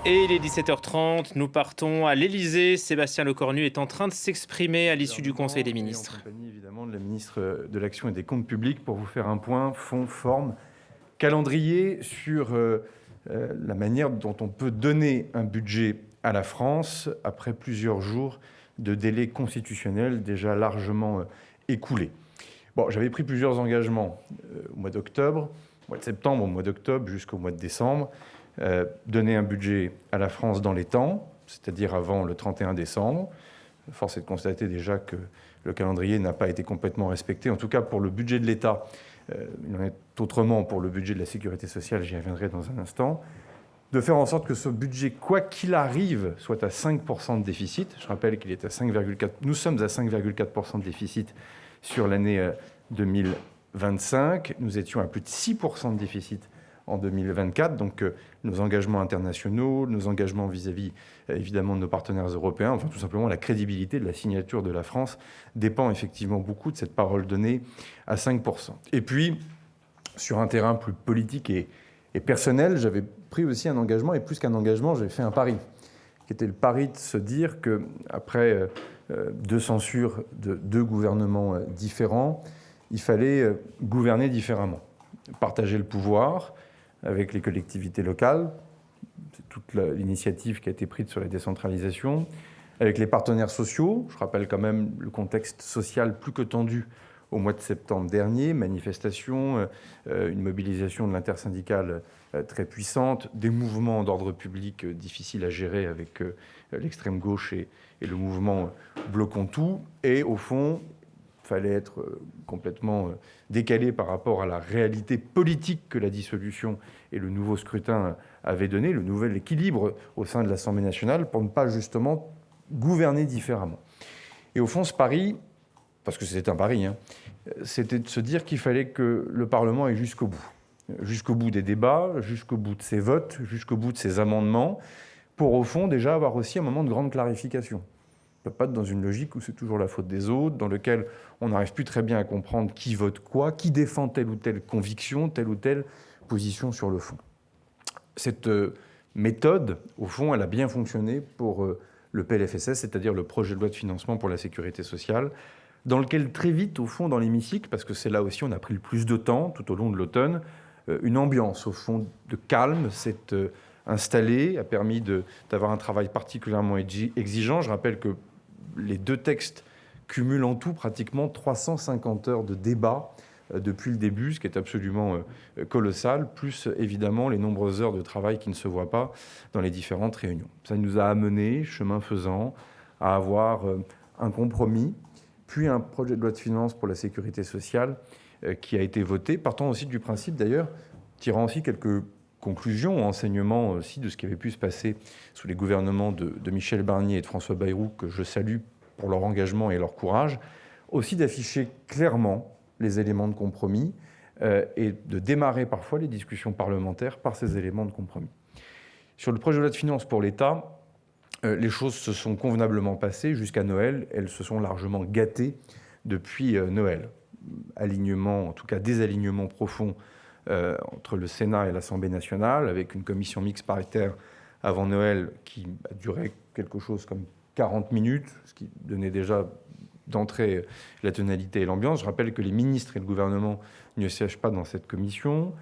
Et il est 17h30, nous partons à l'Élysée. Sébastien Lecornu est en train de s'exprimer à l'issue du Conseil des Et en ministres. compagnie évidemment de la ministre de l'Action et des Comptes publics pour vous faire un point fond, forme, calendrier sur la manière dont on peut donner un budget à la France après plusieurs jours de délai constitutionnel déjà largement écoulé. Bon, j'avais pris plusieurs engagements au mois d'octobre, au mois de septembre, au mois d'octobre jusqu'au mois de décembre. Donner un budget à la France dans les temps, c'est-à-dire avant le 31 décembre. Force est de constater déjà que le calendrier n'a pas été complètement respecté, en tout cas pour le budget de l'État. Il en est autrement pour le budget de la sécurité sociale, j'y reviendrai dans un instant. De faire en sorte que ce budget, quoi qu'il arrive, soit à 5% de déficit. Je rappelle qu'il est à 5,4%. Nous sommes à 5,4% de déficit sur l'année 2025. Nous étions à plus de 6% de déficit en 2024. Donc nos engagements internationaux, nos engagements vis-à-vis évidemment de nos partenaires européens, enfin tout simplement la crédibilité de la signature de la France dépend effectivement beaucoup de cette parole donnée à 5%. Et puis, sur un terrain plus politique et personnel, j'avais pris aussi un engagement, et plus qu'un engagement, j'ai fait un pari, qui était le pari de se dire qu'après deux censures de deux gouvernements différents, il fallait gouverner différemment, partager le pouvoir avec les collectivités locales, c'est toute l'initiative qui a été prise sur la décentralisation, avec les partenaires sociaux. Je rappelle quand même le contexte social plus que tendu au mois de septembre dernier, manifestations, une mobilisation de l'intersyndicale très puissante, des mouvements d'ordre public difficiles à gérer avec l'extrême gauche et le mouvement Bloquons tout. Et au fond, il fallait être complètement décalé par rapport à la réalité politique que la dissolution et le nouveau scrutin avaient donné, le nouvel équilibre au sein de l'Assemblée nationale, pour ne pas justement gouverner différemment. Et au fond, ce pari, parce que c'était un pari, c'était de se dire qu'il fallait que le Parlement aille jusqu'au bout des débats, jusqu'au bout de ses votes, jusqu'au bout de ses amendements, pour au fond déjà avoir aussi un moment de grande clarification. On ne peut pas être dans une logique où c'est toujours la faute des autres, dans lequel on n'arrive plus très bien à comprendre qui vote quoi, qui défend telle ou telle conviction, telle ou telle position sur le fond. Cette méthode, au fond, elle a bien fonctionné pour le PLFSS, c'est-à-dire le projet de loi de financement pour la sécurité sociale, dans lequel très vite, au fond, dans l'hémicycle, parce que c'est là aussi on a pris le plus de temps tout au long de l'automne, une ambiance, au fond, de calme s'est installée, a permis d'avoir un travail particulièrement exigeant. Je rappelle que les deux textes cumulent en tout pratiquement 350 heures de débat depuis le début, ce qui est absolument colossal, plus évidemment les nombreuses heures de travail qui ne se voient pas dans les différentes réunions. Ça nous a amené, chemin faisant, à avoir un compromis, puis un projet de loi de finances pour la sécurité sociale qui a été voté, partant aussi du principe d'ailleurs, tirant aussi quelques conclusions, enseignements aussi de ce qui avait pu se passer sous les gouvernements de Michel Barnier et de François Bayrou, que je salue pour leur engagement et leur courage, aussi d'afficher clairement les éléments de compromis et de démarrer parfois les discussions parlementaires par ces éléments de compromis. Sur le projet de loi de finances pour l'État, les choses se sont convenablement passées jusqu'à Noël. Elles se sont largement gâtées depuis Noël. Alignement, en tout cas désalignement profond entre le Sénat et l'Assemblée nationale, avec une commission mixte paritaire avant Noël qui a duré quelque chose comme 40 minutes, ce qui donnait déjà d'entrée la tonalité et l'ambiance. Je rappelle que les ministres et le gouvernement ne siègent pas dans cette commission.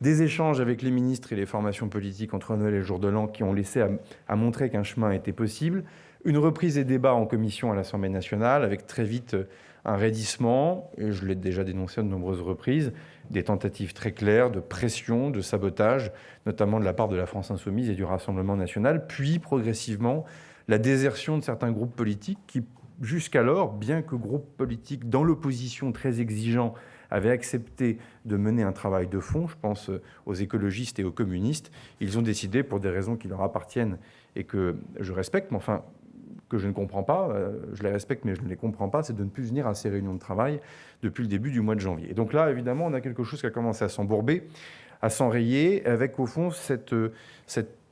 Des échanges avec les ministres et les formations politiques entre Noël et le jour de l'an qui ont laissé à montrer qu'un chemin était possible. Une reprise des débats en commission à l'Assemblée nationale avec très vite un raidissement, et je l'ai déjà dénoncé à de nombreuses reprises, des tentatives très claires de pression, de sabotage, notamment de la part de la France Insoumise et du Rassemblement national, puis progressivement la désertion de certains groupes politiques qui, jusqu'alors, bien que groupes politiques dans l'opposition très exigeants, avaient accepté de mener un travail de fond, je pense aux écologistes et aux communistes, ils ont décidé, pour des raisons qui leur appartiennent et que je respecte, mais enfin que je ne comprends pas, je les respecte mais je ne les comprends pas, c'est de ne plus venir à ces réunions de travail depuis le début du mois de janvier. Et donc là, évidemment, on a quelque chose qui a commencé à s'embourber, à s'enrayer, avec au fond cette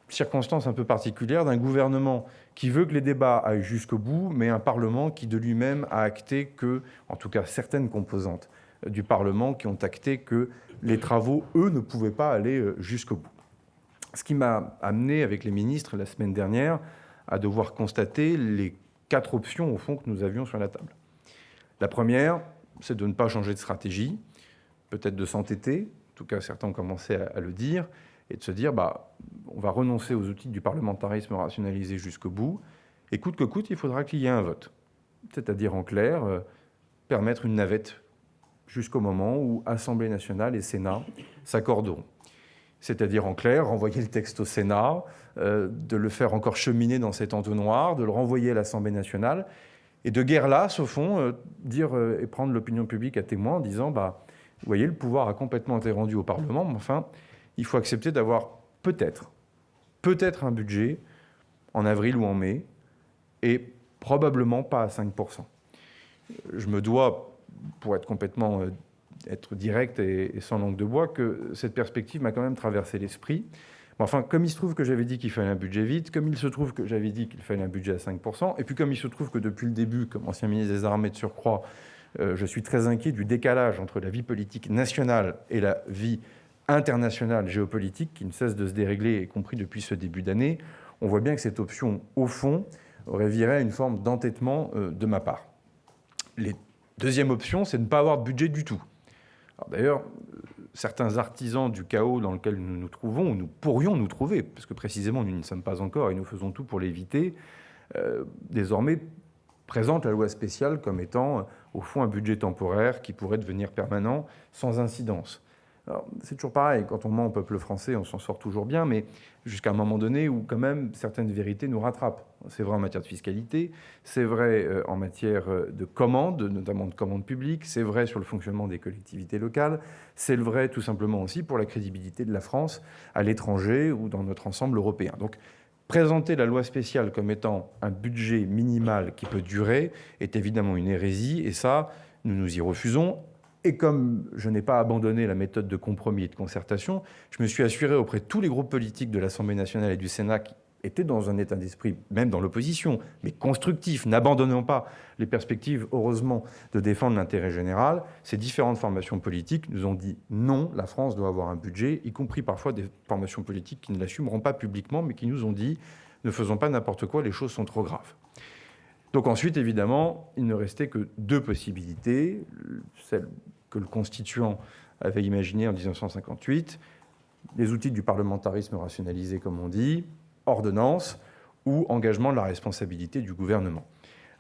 circonstance un peu particulière d'un gouvernement qui veut que les débats aillent jusqu'au bout, mais un Parlement qui de lui-même a acté que, en tout cas certaines composantes du Parlement qui ont acté que les travaux, eux, ne pouvaient pas aller jusqu'au bout. Ce qui m'a amené, avec les ministres, la semaine dernière, à devoir constater les 4 options, au fond, que nous avions sur la table. La première, c'est de ne pas changer de stratégie, peut-être de s'entêter, en tout cas certains ont commencé à le dire, et de se dire, on va renoncer aux outils du parlementarisme rationalisé jusqu'au bout, et coûte que coûte, il faudra qu'il y ait un vote. C'est-à-dire, en clair, permettre une navette jusqu'au moment où Assemblée nationale et Sénat s'accorderont. C'est-à-dire, en clair, renvoyer le texte au Sénat, de le faire encore cheminer dans cet entonnoir, de le renvoyer à l'Assemblée nationale, et de guerre lasse, au fond, dire et prendre l'opinion publique à témoin en disant, vous voyez, le pouvoir a complètement été rendu au Parlement, mais enfin, il faut accepter d'avoir peut-être un budget en avril ou en mai, et probablement pas à 5%. Je me dois, pour être complètement être direct et sans langue de bois, que cette perspective m'a quand même traversé l'esprit. Enfin, comme il se trouve que j'avais dit qu'il fallait un budget vite, comme il se trouve que j'avais dit qu'il fallait un budget à 5%, et puis comme il se trouve que depuis le début, comme ancien ministre des Armées de surcroît, je suis très inquiet du décalage entre la vie politique nationale et la vie internationale géopolitique qui ne cesse de se dérégler, y compris depuis ce début d'année, on voit bien que cette option, au fond, aurait viré à une forme d'entêtement de ma part. La deuxième option, c'est de ne pas avoir de budget du tout. D'ailleurs, certains artisans du chaos dans lequel nous nous trouvons, ou nous pourrions nous trouver, parce que précisément nous n'y sommes pas encore et nous faisons tout pour l'éviter, désormais présentent la loi spéciale comme étant, au fond, un budget temporaire qui pourrait devenir permanent sans incidence. Alors, c'est toujours pareil, quand on ment au peuple français, on s'en sort toujours bien, mais jusqu'à un moment donné où quand même certaines vérités nous rattrapent. C'est vrai en matière de fiscalité, c'est vrai en matière de commandes, notamment de commandes publiques, c'est vrai sur le fonctionnement des collectivités locales, c'est le vrai tout simplement aussi pour la crédibilité de la France à l'étranger ou dans notre ensemble européen. Donc, présenter la loi spéciale comme étant un budget minimal qui peut durer est évidemment une hérésie, et ça, nous nous y refusons. Et comme je n'ai pas abandonné la méthode de compromis et de concertation, je me suis assuré auprès de tous les groupes politiques de l'Assemblée nationale et du Sénat qui étaient dans un état d'esprit, même dans l'opposition, mais constructif, n'abandonnant pas les perspectives, heureusement, de défendre l'intérêt général. Ces différentes formations politiques nous ont dit non, la France doit avoir un budget, y compris parfois des formations politiques qui ne l'assumeront pas publiquement, mais qui nous ont dit ne faisons pas n'importe quoi, les choses sont trop graves. Donc ensuite, évidemment, il ne restait que 2 possibilités, celle que le constituant avait imaginée en 1958, les outils du parlementarisme rationalisé, comme on dit, ordonnance ou engagement de la responsabilité du gouvernement.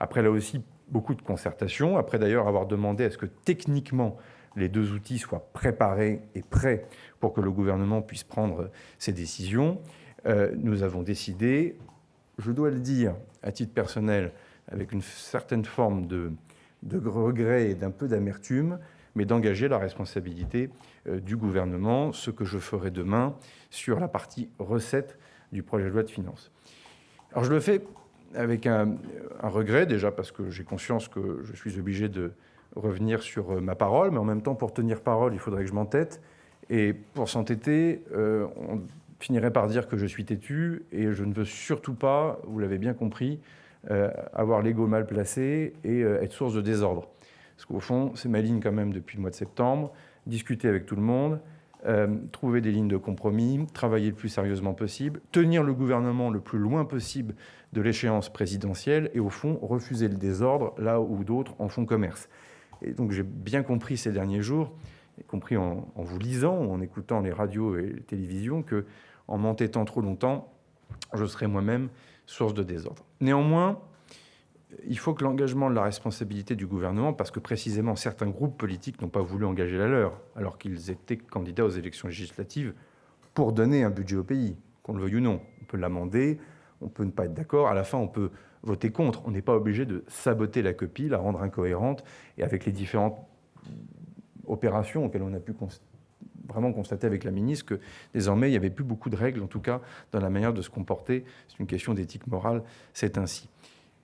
Après, là aussi, beaucoup de concertation, après d'ailleurs avoir demandé à ce que techniquement les 2 outils soient préparés et prêts pour que le gouvernement puisse prendre ses décisions, nous avons décidé, je dois le dire à titre personnel, avec une certaine forme de regret et d'un peu d'amertume, mais d'engager la responsabilité du gouvernement, ce que je ferai demain sur la partie recettes du projet de loi de finances. Alors je le fais avec un regret, déjà parce que j'ai conscience que je suis obligé de revenir sur ma parole, mais en même temps, pour tenir parole, il faudrait que je m'entête. Et pour s'entêter, on finirait par dire que je suis têtu, et je ne veux surtout pas, vous l'avez bien compris, avoir l'ego mal placé et être source de désordre. Parce qu'au fond, c'est ma ligne quand même depuis le mois de septembre, discuter avec tout le monde, trouver des lignes de compromis, travailler le plus sérieusement possible, tenir le gouvernement le plus loin possible de l'échéance présidentielle et au fond, refuser le désordre là où d'autres en font commerce. Et donc j'ai bien compris ces derniers jours, y compris en vous lisant, en écoutant les radios et les télévisions, que en m'entêtant trop longtemps, je serais moi-même source de désordre. Néanmoins, il faut que l'engagement de la responsabilité du gouvernement, parce que précisément certains groupes politiques n'ont pas voulu engager la leur, alors qu'ils étaient candidats aux élections législatives pour donner un budget au pays, qu'on le veuille ou non. On peut l'amender, on peut ne pas être d'accord, à la fin on peut voter contre. On n'est pas obligé de saboter la copie, la rendre incohérente, et avec les différentes opérations auxquelles on a pu vraiment constater avec la ministre que désormais il n'y avait plus beaucoup de règles, en tout cas dans la manière de se comporter. C'est une question d'éthique morale, c'est ainsi.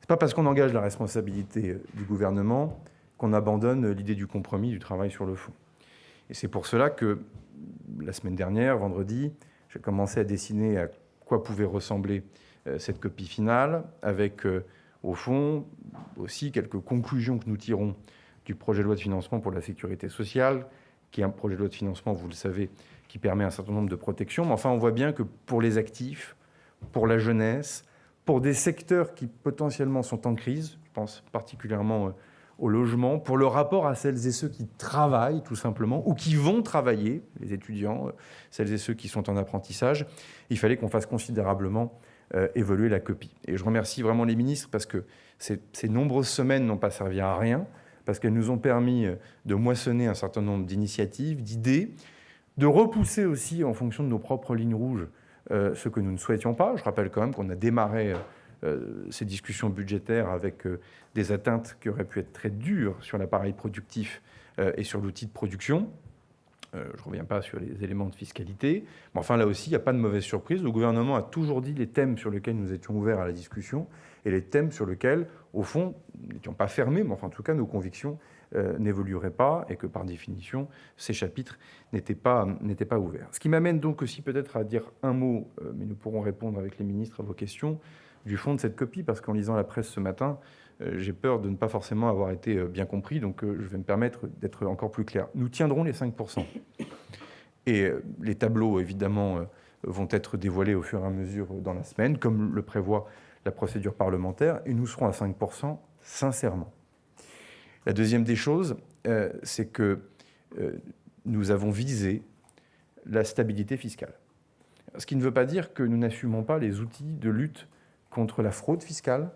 Ce n'est pas parce qu'on engage la responsabilité du gouvernement qu'on abandonne l'idée du compromis, du travail sur le fond. Et c'est pour cela que la semaine dernière, vendredi, j'ai commencé à dessiner à quoi pouvait ressembler cette copie finale, avec au fond aussi quelques conclusions que nous tirons du projet de loi de financement pour la sécurité sociale, qui est un projet de loi de financement, vous le savez, qui permet un certain nombre de protections. Mais enfin, on voit bien que pour les actifs, pour la jeunesse, pour des secteurs qui potentiellement sont en crise, je pense particulièrement au logement, pour le rapport à celles et ceux qui travaillent tout simplement, ou qui vont travailler, les étudiants, celles et ceux qui sont en apprentissage, il fallait qu'on fasse considérablement évoluer la copie. Et je remercie vraiment les ministres parce que ces nombreuses semaines n'ont pas servi à rien, parce qu'elles nous ont permis de moissonner un certain nombre d'initiatives, d'idées, de repousser aussi en fonction de nos propres lignes rouges ce que nous ne souhaitions pas. Je rappelle quand même qu'on a démarré ces discussions budgétaires avec des atteintes qui auraient pu être très dures sur l'appareil productif et sur l'outil de production. Je ne reviens pas sur les éléments de fiscalité. Mais enfin, là aussi, il n'y a pas de mauvaise surprise. Le gouvernement a toujours dit les thèmes sur lesquels nous étions ouverts à la discussion et les thèmes sur lesquels, au fond, nous n'étions pas fermés, mais enfin, en tout cas, nos convictions n'évolueraient pas et que, par définition, ces chapitres n'étaient pas ouverts. Ce qui m'amène donc aussi peut-être à dire un mot, mais nous pourrons répondre avec les ministres à vos questions, du fond de cette copie, parce qu'en lisant la presse ce matin, j'ai peur de ne pas forcément avoir été bien compris, donc je vais me permettre d'être encore plus clair. Nous tiendrons les 5%. Et les tableaux, évidemment, vont être dévoilés au fur et à mesure dans la semaine, comme le prévoit la procédure parlementaire, et nous serons à 5% sincèrement. La deuxième des choses, c'est que nous avons visé la stabilité fiscale. Ce qui ne veut pas dire que nous n'assumons pas les outils de lutte contre la fraude fiscale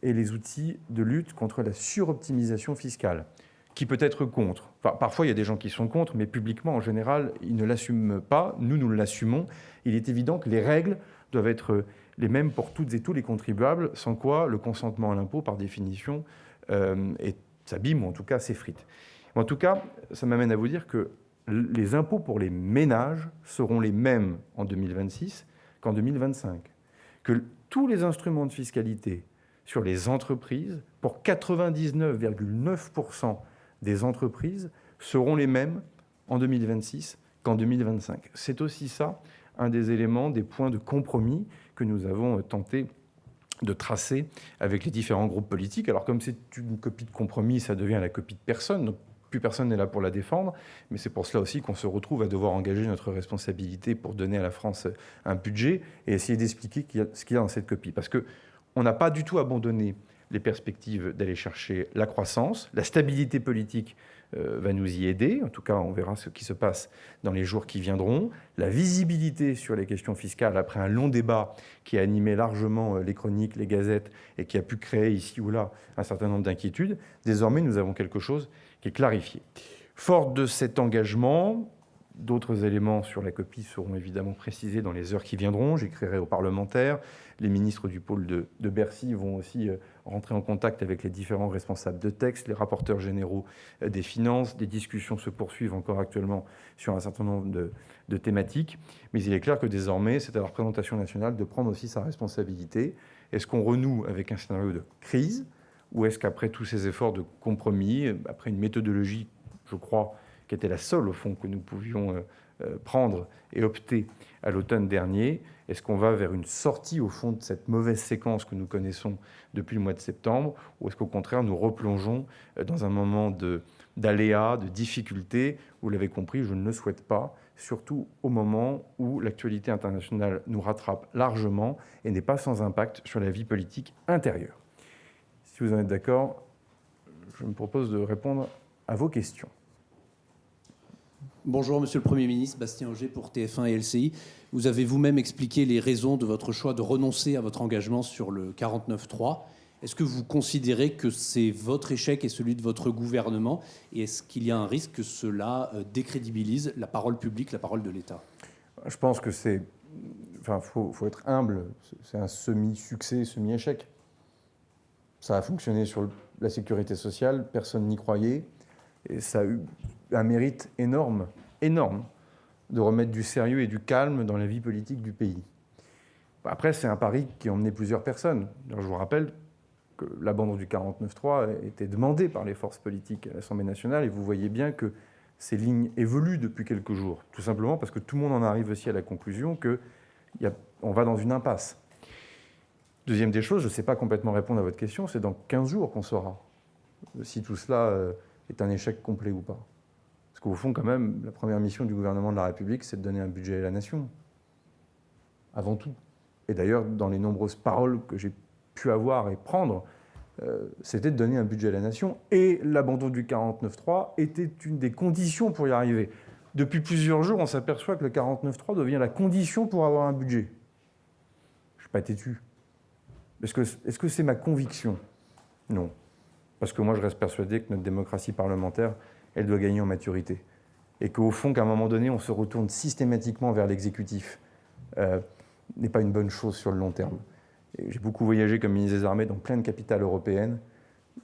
et les outils de lutte contre la suroptimisation fiscale, qui peut être contre. Enfin, parfois, il y a des gens qui sont contre, mais publiquement, en général, ils ne l'assument pas. Nous l'assumons. Il est évident que les règles doivent être les mêmes pour toutes et tous les contribuables, sans quoi le consentement à l'impôt, par définition, s'abîme ou en tout cas s'effrite. En tout cas, ça m'amène à vous dire que les impôts pour les ménages seront les mêmes en 2026 qu'en 2025. Que tous les instruments de fiscalité sur les entreprises, pour 99,9% des entreprises, seront les mêmes en 2026 qu'en 2025. C'est aussi ça, un des éléments, des points de compromis que nous avons tenté de tracer avec les différents groupes politiques. Alors comme c'est une copie de compromis, ça devient la copie de personne, donc plus personne n'est là pour la défendre, mais c'est pour cela aussi qu'on se retrouve à devoir engager notre responsabilité pour donner à la France un budget et essayer d'expliquer ce qu'il y a dans cette copie. Parce qu'on n'a pas du tout abandonné les perspectives d'aller chercher la croissance, la stabilité politique va nous y aider. En tout cas, on verra ce qui se passe dans les jours qui viendront. La visibilité sur les questions fiscales, après un long débat qui a animé largement les chroniques, les gazettes, et qui a pu créer ici ou là un certain nombre d'inquiétudes. Désormais, nous avons quelque chose qui est clarifié. Fort de cet engagement, d'autres éléments sur la copie seront évidemment précisés dans les heures qui viendront. J'écrirai aux parlementaires. Les ministres du pôle de Bercy vont aussi rentrer en contact avec les différents responsables de texte, les rapporteurs généraux des finances. Des discussions se poursuivent encore actuellement sur un certain nombre de thématiques. Mais il est clair que désormais, c'est à la représentation nationale de prendre aussi sa responsabilité. Est-ce qu'on renoue avec un scénario de crise ou est-ce qu'après tous ces efforts de compromis, après une méthodologie, je crois, qui était la seule, au fond, que nous pouvions prendre et opter à l'automne dernier, est-ce qu'on va vers une sortie, au fond, de cette mauvaise séquence que nous connaissons depuis le mois de septembre, ou est-ce qu'au contraire, nous replongeons dans un moment d'aléas, de difficultés? Vous l'avez compris, je ne le souhaite pas, surtout au moment où l'actualité internationale nous rattrape largement et n'est pas sans impact sur la vie politique intérieure. Si vous en êtes d'accord, je me propose de répondre à vos questions. Bonjour, Monsieur le Premier ministre, Bastien Auger pour TF1 et LCI. Vous avez vous-même expliqué les raisons de votre choix de renoncer à votre engagement sur le 49.3. Est-ce que vous considérez que c'est votre échec et celui de votre gouvernement? Et est-ce qu'il y a un risque que cela décrédibilise la parole publique, la parole de l'État? Je pense que c'est... Enfin, faut être humble. C'est un semi-succès, semi-échec. Ça a fonctionné sur la sécurité sociale, personne n'y croyait. Et ça a eu un mérite énorme, de remettre du sérieux et du calme dans la vie politique du pays. Après, c'est un pari qui a emmené plusieurs personnes. Alors, je vous rappelle que l'abandon du 49.3 était demandé par les forces politiques à l'Assemblée nationale, et vous voyez bien que ces lignes évoluent depuis quelques jours, tout simplement parce que tout le monde en arrive aussi à la conclusion qu'on va dans une impasse. Deuxième des choses, je ne sais pas complètement répondre à votre question, c'est dans 15 jours qu'on saura si tout cela est un échec complet ou pas. Parce qu'au fond, quand même, la première mission du gouvernement de la République, c'est de donner un budget à la nation. Avant tout. Et d'ailleurs, dans les nombreuses paroles que j'ai pu avoir et prendre, c'était de donner un budget à la nation. Et l'abandon du 49.3 était une des conditions pour y arriver. Depuis plusieurs jours, on s'aperçoit que le 49.3 devient la condition pour avoir un budget. Je ne suis pas têtu. Est-ce que c'est ma conviction? Non. Parce que moi, je reste persuadé que notre démocratie parlementaire, elle doit gagner en maturité. Et qu'au fond, qu'à un moment donné, on se retourne systématiquement vers l'exécutif n'est pas une bonne chose sur le long terme. J'ai beaucoup voyagé comme ministre des Armées dans plein de capitales européennes.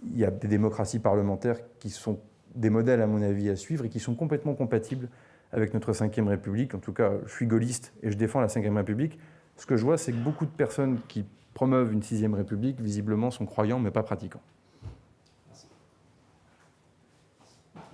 Il y a des démocraties parlementaires qui sont des modèles, à mon avis, à suivre et qui sont complètement compatibles avec notre Ve République. En tout cas, je suis gaulliste et je défends la Ve République. Ce que je vois, c'est que beaucoup de personnes qui promeuvent une Sixième République, visiblement, sont croyants mais pas pratiquants.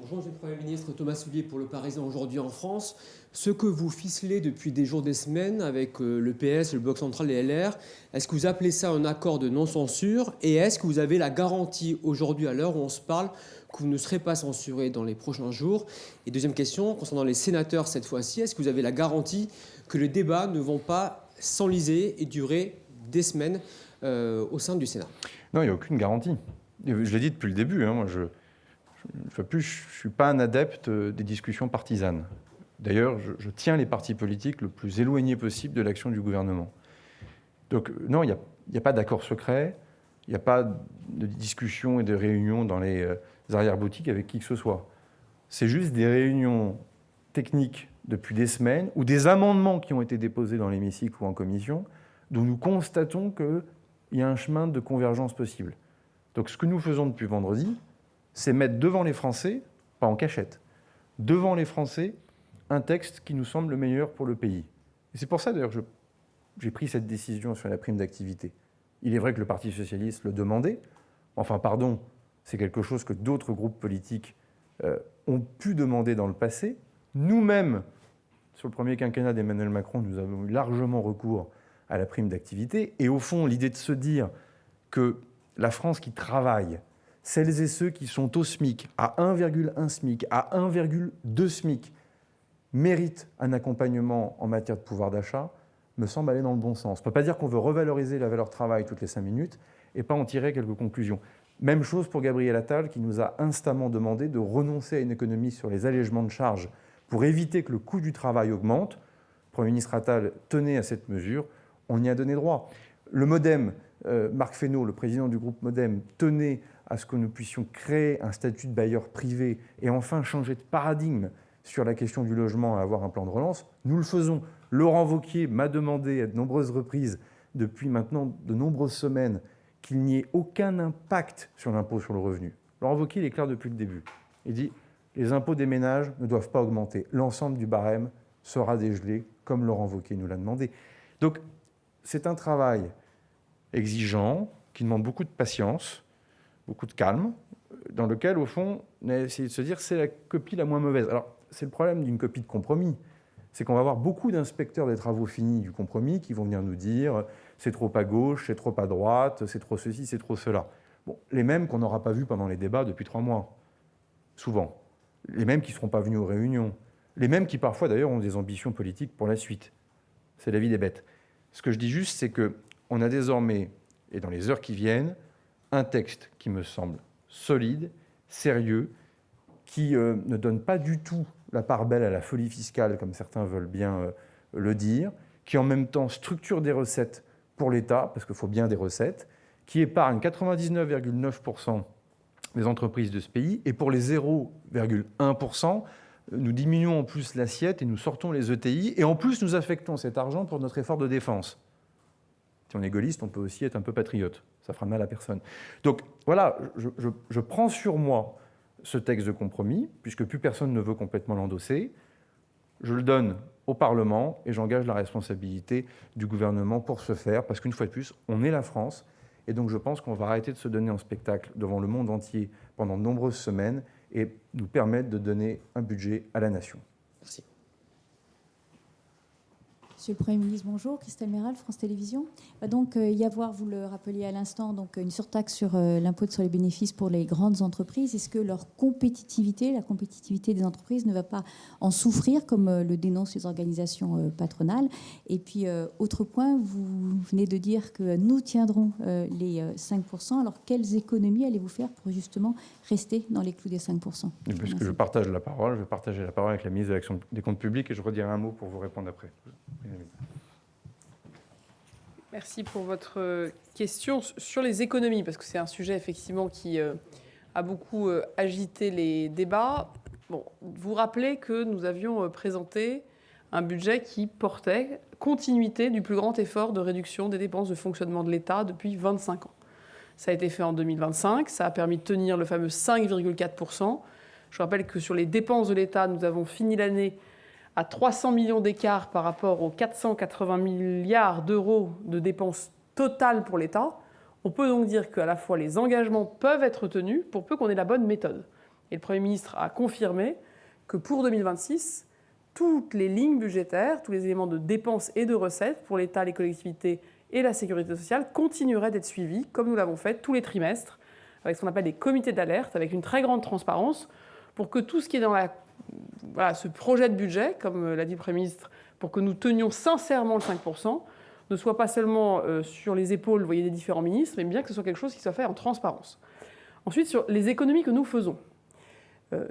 Bonjour, Monsieur le Premier ministre. Thomas Soulier pour Le Parisien aujourd'hui en France. Ce que vous ficelez depuis des jours, des semaines avec le PS, le Bloc central et LR, est-ce que vous appelez ça un accord de non-censure? Et est-ce que vous avez la garantie aujourd'hui, à l'heure où on se parle, que vous ne serez pas censuré dans les prochains jours? Et deuxième question, concernant les sénateurs cette fois-ci, est-ce que vous avez la garantie que les débats ne vont pas s'enliser et durer des semaines au sein du Sénat? Non, il n'y a aucune garantie. Je l'ai dit depuis le début, moi je ne suis pas un adepte des discussions partisanes. D'ailleurs, je tiens les partis politiques le plus éloignés possible de l'action du gouvernement. Donc non, il n'y a pas d'accord secret, il n'y a pas de discussion et de réunions dans les arrière-boutiques avec qui que ce soit. C'est juste des réunions techniques depuis des semaines ou des amendements qui ont été déposés dans l'hémicycle ou en commission dont nous constatons qu'il y a un chemin de convergence possible. Donc ce que nous faisons depuis vendredi, c'est mettre devant les Français, pas en cachette, devant les Français, un texte qui nous semble le meilleur pour le pays. Et c'est pour ça, d'ailleurs, que j'ai pris cette décision sur la prime d'activité. Il est vrai que le Parti socialiste le demandait. Enfin, pardon, c'est quelque chose que d'autres groupes politiques ont pu demander dans le passé. Nous-mêmes, sur le premier quinquennat d'Emmanuel Macron, nous avons eu largement recours à la prime d'activité. Et au fond, l'idée de se dire que la France qui travaille, celles et ceux qui sont au SMIC, à 1,1 SMIC, à 1,2 SMIC, méritent un accompagnement en matière de pouvoir d'achat, me semble aller dans le bon sens. On ne peut pas dire qu'on veut revaloriser la valeur travail toutes les 5 minutes et pas en tirer quelques conclusions. Même chose pour Gabriel Attal, qui nous a instamment demandé de renoncer à une économie sur les allègements de charges pour éviter que le coût du travail augmente. Le Premier ministre Attal tenait à cette mesure, on y a donné droit. Le MoDem, Marc Fesneau, le président du groupe MoDem, tenait à ce que nous puissions créer un statut de bailleur privé et enfin changer de paradigme sur la question du logement et avoir un plan de relance. Nous le faisons. Laurent Wauquiez m'a demandé à de nombreuses reprises, depuis maintenant de nombreuses semaines, qu'il n'y ait aucun impact sur l'impôt sur le revenu. Laurent Wauquiez, il est clair depuis le début. Il dit « les impôts des ménages ne doivent pas augmenter. L'ensemble du barème sera dégelé, comme Laurent Wauquiez nous l'a demandé. » Donc, c'est un travail exigeant, qui demande beaucoup de patience, beaucoup de calme, dans lequel, au fond, on a essayé de se dire c'est la copie la moins mauvaise. Alors, c'est le problème d'une copie de compromis. C'est qu'on va avoir beaucoup d'inspecteurs des travaux finis du compromis qui vont venir nous dire c'est trop à gauche, c'est trop à droite, c'est trop ceci, c'est trop cela. Bon, les mêmes qu'on n'aura pas vus pendant les débats depuis 3 mois, souvent. Les mêmes qui ne seront pas venus aux réunions. Les mêmes qui, parfois, d'ailleurs, ont des ambitions politiques pour la suite. C'est la vie des bêtes. Ce que je dis juste, c'est qu'on a désormais, et dans les heures qui viennent, un texte qui me semble solide, sérieux, qui ne donne pas du tout la part belle à la folie fiscale, comme certains veulent bien le dire, qui en même temps structure des recettes pour l'État, parce qu'il faut bien des recettes, qui épargne 99,9% des entreprises de ce pays, et pour les 0,1%, nous diminuons en plus l'assiette et nous sortons les ETI, et en plus nous affectons cet argent pour notre effort de défense. Si on est gaulliste, on peut aussi être un peu patriote. Ça fera de mal à personne. Donc voilà, je prends sur moi ce texte de compromis, puisque plus personne ne veut complètement l'endosser. Je le donne au Parlement et j'engage la responsabilité du gouvernement pour ce faire, parce qu'une fois de plus, on est la France. Et donc je pense qu'on va arrêter de se donner en spectacle devant le monde entier pendant de nombreuses semaines et nous permettre de donner un budget à la nation. Merci. Monsieur le Premier ministre, bonjour. Christelle Méral, France Télévisions. Va donc y avoir, vous le rappeliez à l'instant, donc une surtaxe sur l'impôt sur les bénéfices pour les grandes entreprises. Est-ce que leur compétitivité, la compétitivité des entreprises ne va pas en souffrir, comme le dénoncent les organisations patronales? Et puis, autre point, vous venez de dire que nous tiendrons les 5%. Alors, quelles économies allez-vous faire pour justement rester dans les clous des 5%? Et puisque je partage la parole, je vais partager la parole avec la ministre de l'Action des Comptes Publics et je redirai un mot pour vous répondre après. Merci pour votre question sur les économies, parce que c'est un sujet effectivement qui a beaucoup agité les débats. Bon, vous rappelez que nous avions présenté un budget qui portait continuité du plus grand effort de réduction des dépenses de fonctionnement de l'État depuis 25 ans. Ça a été fait en 2025, ça a permis de tenir le fameux 5,4%. Je rappelle que sur les dépenses de l'État, nous avons fini l'année à 300 millions d'écart par rapport aux 480 milliards d'euros de dépenses totales pour l'État. On peut donc dire qu'à la fois les engagements peuvent être tenus pour peu qu'on ait la bonne méthode. Et le Premier ministre a confirmé que pour 2026, toutes les lignes budgétaires, tous les éléments de dépenses et de recettes pour l'État, les collectivités et la sécurité sociale continueraient d'être suivis, comme nous l'avons fait tous les trimestres, avec ce qu'on appelle des comités d'alerte, avec une très grande transparence, pour que tout ce qui est dans ce projet de budget, comme l'a dit le Premier ministre, pour que nous tenions sincèrement le 5%, ne soit pas seulement sur les épaules, vous voyez, des différents ministres, mais bien que ce soit quelque chose qui soit fait en transparence. Ensuite, sur les économies que nous faisons.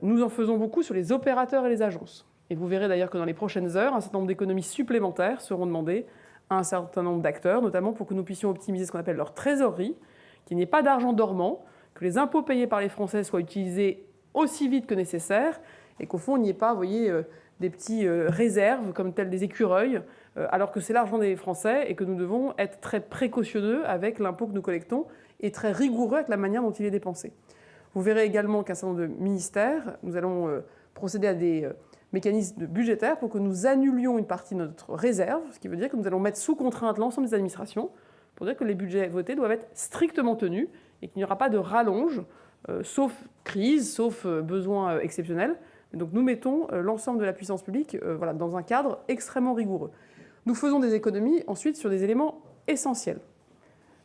Nous en faisons beaucoup sur les opérateurs et les agences. Et vous verrez d'ailleurs que dans les prochaines heures, un certain nombre d'économies supplémentaires seront demandées à un certain nombre d'acteurs, notamment pour que nous puissions optimiser ce qu'on appelle leur trésorerie, qu'il n'y ait pas d'argent dormant, que les impôts payés par les Français soient utilisés aussi vite que nécessaire, et qu'au fond, il n'y ait pas, vous voyez, des petits réserves comme tels des écureuils, alors que c'est l'argent des Français et que nous devons être très précautionneux avec l'impôt que nous collectons et très rigoureux avec la manière dont il est dépensé. Vous verrez également qu'un certain nombre de ministères, nous allons procéder à des mécanismes budgétaires pour que nous annulions une partie de notre réserve, ce qui veut dire que nous allons mettre sous contrainte l'ensemble des administrations pour dire que les budgets votés doivent être strictement tenus et qu'il n'y aura pas de rallonge, sauf crise, sauf besoin exceptionnel. Donc nous mettons l'ensemble de la puissance publique dans un cadre extrêmement rigoureux. Nous faisons des économies ensuite sur des éléments essentiels.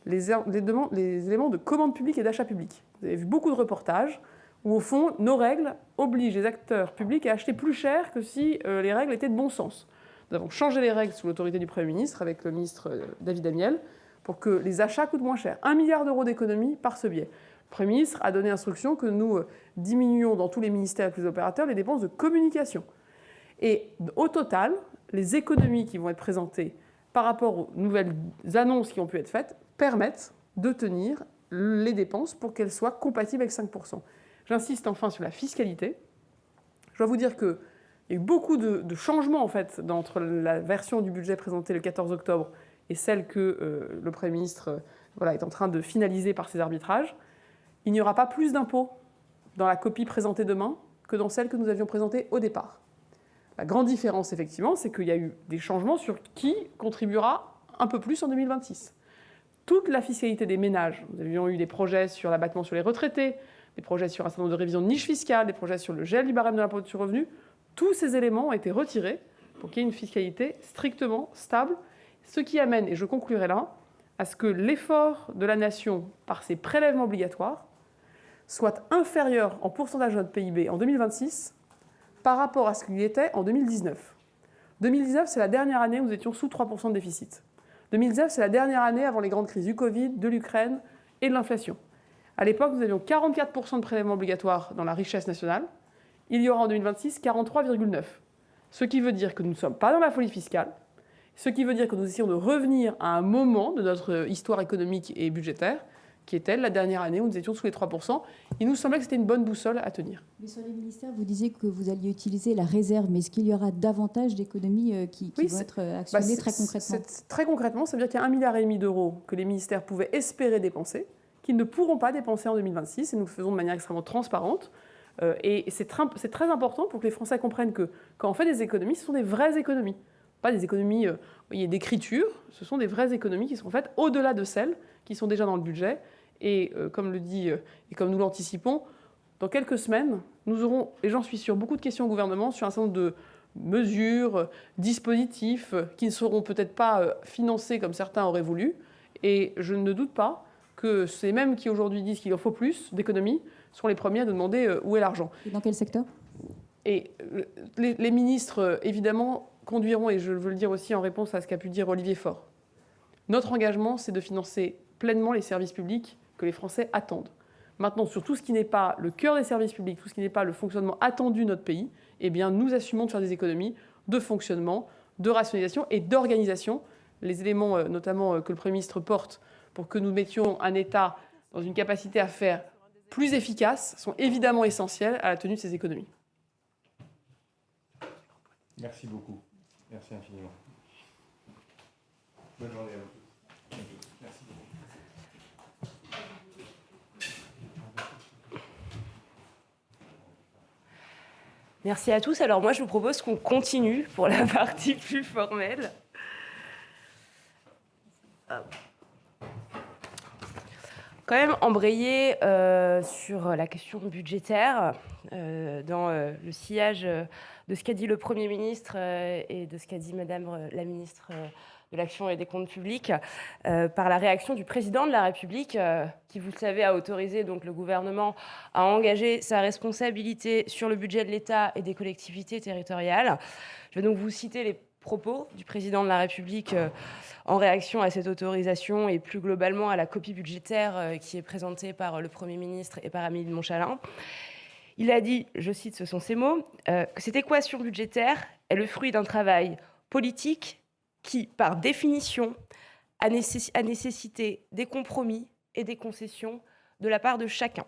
Les éléments de commande publique et d'achat public. Vous avez vu beaucoup de reportages où, au fond, nos règles obligent les acteurs publics à acheter plus cher que si les règles étaient de bon sens. Nous avons changé les règles sous l'autorité du Premier ministre avec le ministre David Amiel pour que les achats coûtent moins cher. 1 milliard d'euros d'économie par ce biais. Le Premier ministre a donné instruction que nous diminuions dans tous les ministères et tous les opérateurs les dépenses de communication. Et au total, les économies qui vont être présentées par rapport aux nouvelles annonces qui ont pu être faites permettent de tenir les dépenses pour qu'elles soient compatibles avec 5%. J'insiste enfin sur la fiscalité. Je dois vous dire qu'il y a eu beaucoup de changements en fait, entre la version du budget présentée le 14 octobre et celle que le Premier ministre est en train de finaliser par ses arbitrages. Il n'y aura pas plus d'impôts dans la copie présentée demain que dans celle que nous avions présentée au départ. La grande différence, effectivement, c'est qu'il y a eu des changements sur qui contribuera un peu plus en 2026. Toute la fiscalité des ménages, nous avions eu des projets sur l'abattement sur les retraités, des projets sur un certain nombre de révisions de niches fiscales, des projets sur le gel du barème de l'impôt sur revenu, tous ces éléments ont été retirés pour qu'il y ait une fiscalité strictement stable, ce qui amène, et je conclurai là, à ce que l'effort de la nation par ses prélèvements obligatoires soit inférieur en pourcentage de notre PIB en 2026 par rapport à ce qu'il était en 2019. 2019, c'est la dernière année où nous étions sous 3% de déficit. 2019, c'est la dernière année avant les grandes crises du Covid, de l'Ukraine et de l'inflation. À l'époque, nous avions 44% de prélèvements obligatoires dans la richesse nationale. Il y aura en 2026 43,9%. Ce qui veut dire que nous ne sommes pas dans la folie fiscale. Ce qui veut dire que nous essayons de revenir à un moment de notre histoire économique et budgétaire qui était la dernière année où nous étions sous les 3%. Il nous semblait que c'était une bonne boussole à tenir. Mais sur les ministères, vous disiez que vous alliez utiliser la réserve, mais est-ce qu'il y aura davantage d'économies qui vont être actionnées très concrètement? Très concrètement, ça veut dire qu'il y a 1,5 milliard d'euros que les ministères pouvaient espérer dépenser, qu'ils ne pourront pas dépenser en 2026, et nous le faisons de manière extrêmement transparente. Et c'est très important pour que les Français comprennent que quand on fait des économies, ce sont des vraies économies. Pas des économies d'écriture, ce sont des vraies économies qui seront faites au-delà de celles qui sont déjà dans le budget. Et comme le dit et comme nous l'anticipons, dans quelques semaines, nous aurons, et j'en suis sûre, beaucoup de questions au gouvernement sur un certain nombre mesures, dispositifs qui ne seront peut-être pas financés comme certains auraient voulu. Et je ne doute pas que ces mêmes qui aujourd'hui disent qu'il en faut plus d'économies sont les premiers à nous demander où est l'argent. Et dans quel secteur ? Et les ministres, évidemment, conduiront, et je veux le dire aussi en réponse à ce qu'a pu dire Olivier Faure, notre engagement, c'est de financer pleinement les services publics que les Français attendent. Maintenant, sur tout ce qui n'est pas le cœur des services publics, tout ce qui n'est pas le fonctionnement attendu de notre pays, eh bien, nous assumons de faire des économies de fonctionnement, de rationalisation et d'organisation. Les éléments, notamment, que le Premier ministre porte pour que nous mettions un État dans une capacité à faire plus efficace, sont évidemment essentiels à la tenue de ces économies. Merci beaucoup. Merci infiniment. Bonne journée à vous tous. Merci beaucoup. Merci à tous. Alors moi, je vous propose qu'on continue pour la partie plus formelle. Quand même embrayer sur la question budgétaire dans le sillage de ce qu'a dit le Premier ministre et de ce qu'a dit Madame la ministre de l'Action et des Comptes publics par la réaction du président de la République qui, vous le savez, a autorisé donc le gouvernement à engager sa responsabilité sur le budget de l'État et des collectivités territoriales. Je vais donc vous citer les propos du président de la République en réaction à cette autorisation et plus globalement à la copie budgétaire qui est présentée par le Premier ministre et par Amélie de Montchalin. Il a dit, je cite, ce sont ses mots, que cette équation budgétaire est le fruit d'un travail politique qui, par définition, a nécessité des compromis et des concessions de la part de chacun.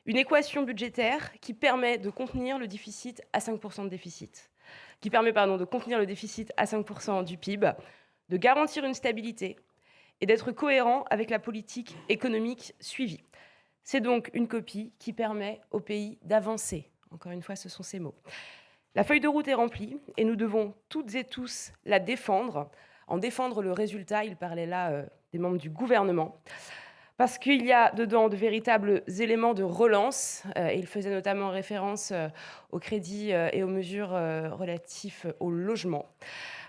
Une équation budgétaire qui permet de contenir le déficit à 5% de déficit, qui permet de contenir le déficit à 5% du PIB, de garantir une stabilité et d'être cohérent avec la politique économique suivie. C'est donc une copie qui permet au pays d'avancer. Encore une fois, ce sont ces mots. La feuille de route est remplie et nous devons toutes et tous la défendre. En défendre le résultat, il parlait là des membres du gouvernement, parce qu'il y a dedans de véritables éléments de relance. Et il faisait notamment référence aux crédits et aux mesures relatives au logement.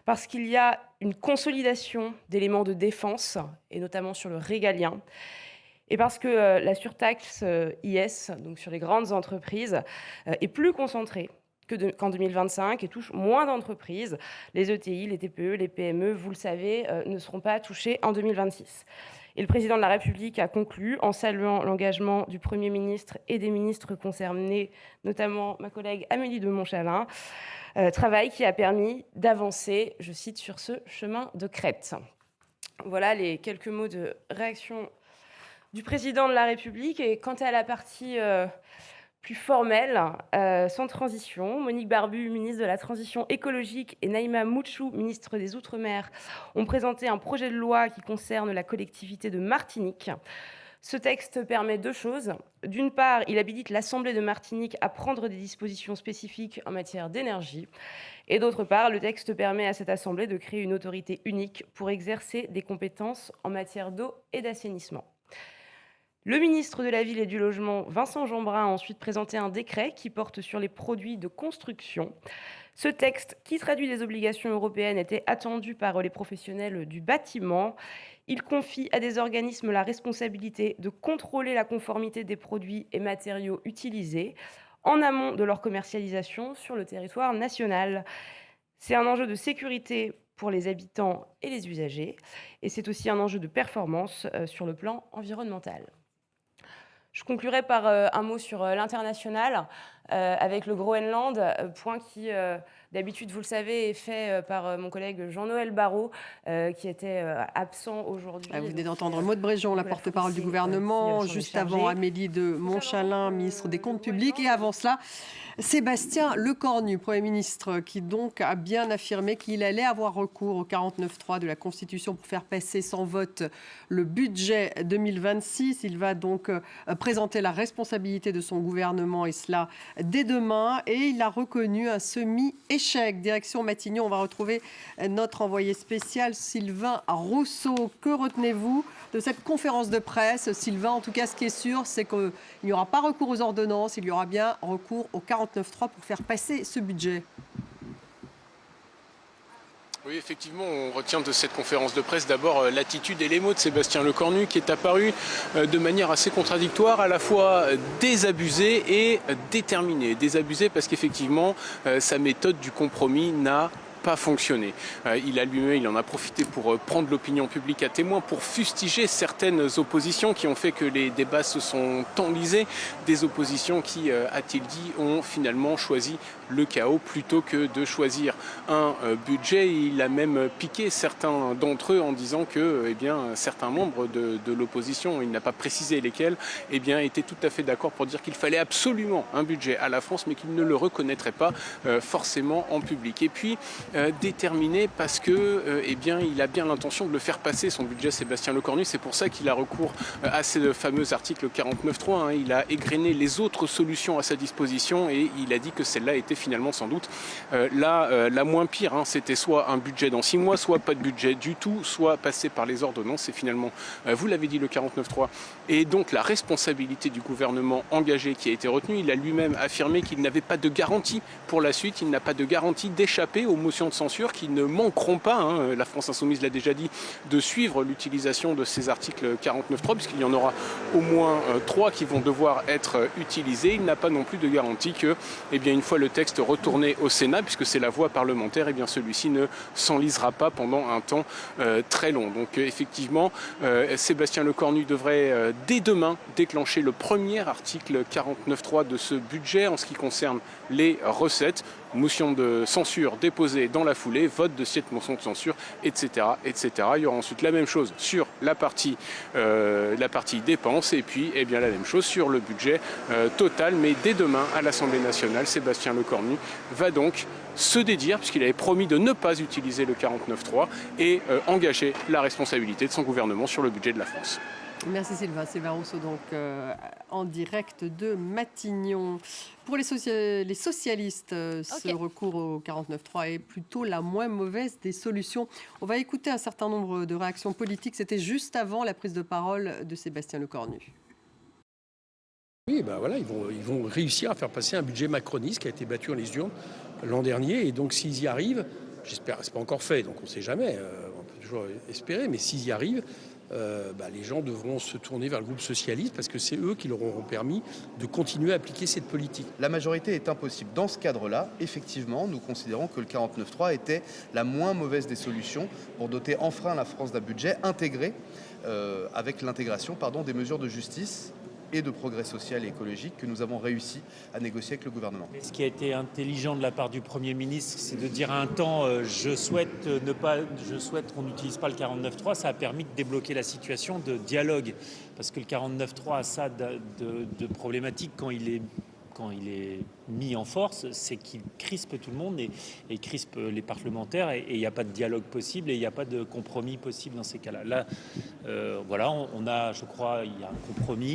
Parce qu'il y a une consolidation d'éléments de défense, et notamment sur le régalien. Et parce que la surtaxe IS, donc sur les grandes entreprises, est plus concentrée qu'en 2025 et touche moins d'entreprises. Les ETI, les TPE, les PME, vous le savez, ne seront pas touchés en 2026. Et le président de la République a conclu en saluant l'engagement du Premier ministre et des ministres concernés, notamment ma collègue Amélie de Montchalin, travail qui a permis d'avancer, je cite, sur ce chemin de crête. Voilà les quelques mots de réaction du président de la République. Et quant à la partie plus formelle, sans transition, Monique Barbu, ministre de la Transition écologique, et Naïma Mouchou, ministre des Outre-mer, ont présenté un projet de loi qui concerne la collectivité de Martinique. Ce texte permet deux choses. D'une part, il habilite l'Assemblée de Martinique à prendre des dispositions spécifiques en matière d'énergie. Et d'autre part, le texte permet à cette Assemblée de créer une autorité unique pour exercer des compétences en matière d'eau et d'assainissement. Le ministre de la Ville et du Logement, Vincent Jeanbrun, a ensuite présenté un décret qui porte sur les produits de construction. Ce texte, qui traduit des obligations européennes, était attendu par les professionnels du bâtiment. Il confie à des organismes la responsabilité de contrôler la conformité des produits et matériaux utilisés en amont de leur commercialisation sur le territoire national. C'est un enjeu de sécurité pour les habitants et les usagers, et c'est aussi un enjeu de performance sur le plan environnemental. Je conclurai par un mot sur l'international, avec le Groenland, point qui, d'habitude, vous le savez, est fait par mon collègue Jean-Noël Barrot, qui était absent aujourd'hui. Vous venez d'entendre Maud Bréjon, la porte-parole du gouvernement, juste avant Amélie de Montchalin, ministre des Comptes publics, et avant cela, Sébastien Lecornu, Premier ministre, qui donc a bien affirmé qu'il allait avoir recours au 49.3 de la Constitution pour faire passer sans vote le budget 2026. Il va donc présenter la responsabilité de son gouvernement, et cela dès demain. Et il a reconnu un semi-échec. Direction Matignon, on va retrouver notre envoyé spécial Sylvain Rousseau. Que retenez-vous de cette conférence de presse, Sylvain? En tout cas, ce qui est sûr, c'est qu'il n'y aura pas recours aux ordonnances, il y aura bien recours au 49.3 pour faire passer ce budget. Oui, effectivement, on retient de cette conférence de presse d'abord l'attitude et les mots de Sébastien Lecornu qui est apparu de manière assez contradictoire, à la fois désabusé et déterminé. Désabusé parce qu'effectivement, sa méthode du compromis n'a pas fonctionné. Il en a profité pour prendre l'opinion publique à témoin, pour fustiger certaines oppositions qui ont fait que les débats se sont enlisés, des oppositions qui, a-t-il dit, ont finalement choisi le chaos plutôt que de choisir un budget. Il a même piqué certains d'entre eux en disant que certains membres de l'opposition, il n'a pas précisé lesquels, étaient tout à fait d'accord pour dire qu'il fallait absolument un budget à la France, mais qu'il ne le reconnaîtrait pas forcément en public. Et puis, déterminé parce que il a bien l'intention de le faire passer, son budget, Sébastien Lecornu. C'est pour ça qu'il a recours à ce fameux article 49.3. Il a égrené les autres solutions à sa disposition et il a dit que celle-là était finalement sans doute la moins pire. C'était soit un budget dans 6 mois, soit pas de budget du tout, soit passer par les ordonnances. C'est finalement, vous l'avez dit, le 49.3. Et donc la responsabilité du gouvernement engagé qui a été retenue. Il a lui-même affirmé qu'il n'avait pas de garantie pour la suite. Il n'a pas de garantie d'échapper aux motions de censure qui ne manqueront pas, la France Insoumise l'a déjà dit, de suivre l'utilisation de ces articles 49.3, puisqu'il y en aura au moins 3 qui vont devoir être utilisés. Il n'a pas non plus de garantie que, une fois le texte retourné au Sénat, puisque c'est la voie parlementaire, celui-ci ne s'enlisera pas pendant un temps très long. Donc effectivement, Sébastien Lecornu devrait dès demain déclencher le premier article 49.3 de ce budget en ce qui concerne les recettes. Motion de censure déposée dans la foulée, vote de cette motion de censure, etc., etc. Il y aura ensuite la même chose sur la partie dépenses et puis la même chose sur le budget total. Mais dès demain, à l'Assemblée nationale, Sébastien Lecornu va donc se dédire, puisqu'il avait promis de ne pas utiliser le 49.3 et engager la responsabilité de son gouvernement sur le budget de la France. Merci Sylvain. Sylvain Rousseau, donc en direct de Matignon. Pour les socialistes, ce recours au 49.3 est plutôt la moins mauvaise des solutions. On va écouter un certain nombre de réactions politiques. C'était juste avant la prise de parole de Sébastien Lecornu. Oui, ils vont réussir à faire passer un budget macroniste qui a été battu dans les urnes l'an dernier. Et donc s'ils y arrivent, j'espère, c'est pas encore fait, donc on ne sait jamais, on peut toujours espérer, mais s'ils y arrivent, les gens devront se tourner vers le groupe socialiste parce que c'est eux qui leur auront permis de continuer à appliquer cette politique. La majorité est impossible. Dans ce cadre-là, effectivement, nous considérons que le 49.3 était la moins mauvaise des solutions pour doter enfin la France d'un budget intégré avec l'intégration des mesures de justice et de progrès social et écologique que nous avons réussi à négocier avec le gouvernement. Ce qui a été intelligent de la part du Premier ministre, c'est de dire à un temps je souhaite qu'on n'utilise pas le 49.3. Ça a permis de débloquer la situation de dialogue. Parce que le 49.3 a ça de problématique quand il est mis en force, c'est qu'il crispe tout le monde et crispe les parlementaires et il n'y a pas de dialogue possible et il n'y a pas de compromis possible dans ces cas-là. Là, on a, je crois, il y a un compromis.